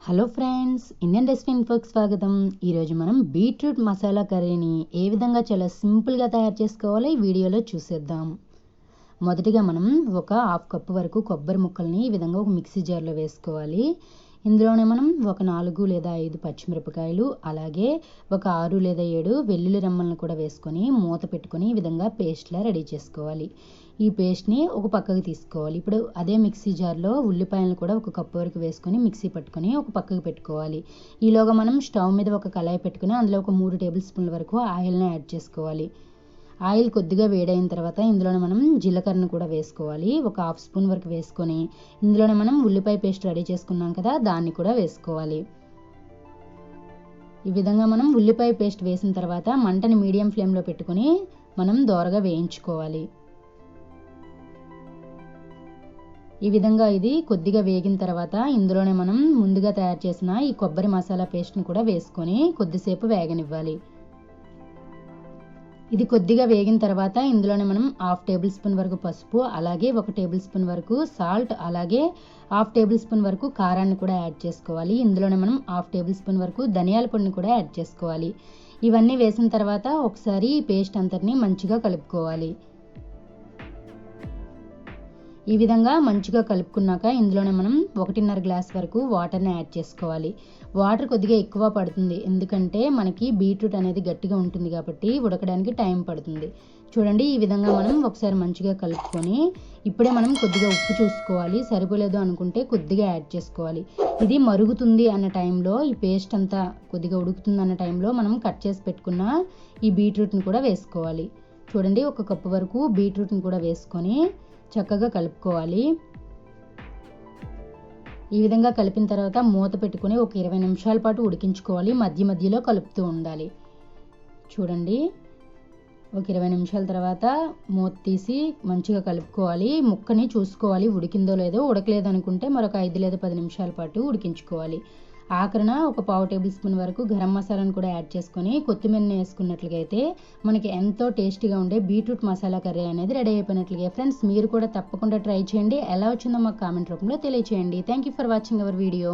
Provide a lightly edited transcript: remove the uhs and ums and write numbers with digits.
Hello friends, Indian recipe ఇన్ఫోకి స్వాగతం. ఈరోజు మనం బీట్రూట్ మసాలా కర్రీని ఏ విధంగా చాలా సింపుల్గా తయారు చేసుకోవాలో ఈ వీడియోలో చూసేద్దాం. మొదటిగా మనం ఒక హాఫ్ కప్ వరకు కొబ్బరి ముక్కల్ని ఈ విధంగా ఒక మిక్సీ జార్లో వేసుకోవాలి. ఇందులోనే మనం ఒక 4 లేదా 5 పచ్చిమిరపకాయలు, అలాగే ఒక 6 లేదా 7 వెల్లుల్లి రెమ్మలను కూడా వేసుకొని మూత పెట్టుకొని ఈ విధంగా పేస్ట్లా రెడీ చేసుకోవాలి. ఈ పేస్ట్ని ఒక పక్కకు తీసుకోవాలి. ఇప్పుడు అదే మిక్సీ జార్లో ఉల్లిపాయలను కూడా ఒక కప్పు వరకు వేసుకొని మిక్సీ పట్టుకొని ఒక పక్కకు పెట్టుకోవాలి. ఈలోగా మనం స్టవ్ మీద ఒక కళాయి పెట్టుకుని అందులో ఒక 3 టేబుల్ స్పూన్ల వరకు ఆయిల్ని యాడ్ చేసుకోవాలి. ఆయిల్ కొద్దిగా వేడైన తర్వాత ఇందులోనే మనం జీలకర్రను కూడా వేసుకోవాలి. ఒక హాఫ్ స్పూన్ వరకు వేసుకొని ఇందులోనే మనం ఉల్లిపాయ పేస్ట్ రెడీ చేసుకున్నాం కదా, దాన్ని కూడా వేసుకోవాలి. ఈ విధంగా మనం ఉల్లిపాయ పేస్ట్ వేసిన తర్వాత మంటని మీడియం ఫ్లేమ్లో పెట్టుకొని మనం దోరగా వేయించుకోవాలి. ఈ విధంగా ఇది కొద్దిగా వేగిన తర్వాత ఇందులోనే మనం ముందుగా తయారు చేసిన ఈ కొబ్బరి మసాలా పేస్ట్ని కూడా వేసుకొని కొద్దిసేపు వేగనివ్వాలి. ఇది కొద్దిగా వేగిన తర్వాత ఇందులోనే మనం హాఫ్ టేబుల్ స్పూన్ వరకు పసుపు, అలాగే 1 టేబుల్ స్పూన్ వరకు సాల్ట్, అలాగే హాఫ్ టేబుల్ స్పూన్ వరకు కారాన్ని కూడా యాడ్ చేసుకోవాలి. ఇందులోనే మనం హాఫ్ టేబుల్ స్పూన్ వరకు ధనియాల పొడిని కూడా యాడ్ చేసుకోవాలి. ఇవన్నీ వేసిన తర్వాత ఒకసారి ఈ పేస్ట్ అంతటిని మంచిగా కలుపుకోవాలి. ఈ విధంగా మంచిగా కలుపుకున్నాక ఇందులోనే మనం 1.5 గ్లాస్ వరకు వాటర్ని యాడ్ చేసుకోవాలి. వాటర్ కొద్దిగా ఎక్కువ పడుతుంది, ఎందుకంటే మనకి బీట్రూట్ అనేది గట్టిగా ఉంటుంది కాబట్టి ఉడకడానికి టైం పడుతుంది. చూడండి, ఈ విధంగా మనం ఒకసారి మంచిగా కలుపుకొని ఇప్పుడే మనం కొద్దిగా ఉప్పు చూసుకోవాలి. సరిపోలేదు అనుకుంటే కొద్దిగా యాడ్ చేసుకోవాలి. ఇది మరుగుతుంది అన్న టైంలో, ఈ పేస్ట్ అంతా కొద్దిగా ఉడుకుతుంది అన్న టైంలో మనం కట్ చేసి పెట్టుకున్న ఈ బీట్రూట్ని కూడా వేసుకోవాలి. చూడండి, 1 కప్పు వరకు బీట్రూట్ని కూడా వేసుకొని చక్కగా కలుపుకోవాలి. ఈ విధంగా కలిపిన తర్వాత మూత పెట్టుకొని ఒక 20 నిమిషాల పాటు ఉడికించుకోవాలి. మధ్య మధ్యలో కలుపుతూ ఉండాలి. చూడండి, ఒక 20 నిమిషాల తర్వాత మూత తీసి మంచిగా కలుపుకోవాలి. ముక్కని చూసుకోవాలి ఉడికిందో లేదో. ఉడకలేదు అనుకుంటే మరొక 5 లేదా 10 నిమిషాల పాటు ఉడికించుకోవాలి. ఆఖరణ ఒక పావు టేబుల్ స్పూన్ వరకు గరం మసాలాను కూడా యాడ్ చేసుకొని కొత్తిమీరని వేసుకున్నట్లయితే మనకి ఎంతో టేస్టీగా ఉండే బీట్రూట్ మసాలా కర్రీ అనేది రెడీ అయిపోయినట్లుగా. ఫ్రెండ్స్, మీరు కూడా తప్పకుండా ట్రై చేయండి. ఎలా వచ్చిందో మాకు కామెంట్ రూపంలో తెలియచేయండి. Thank you for watching our video.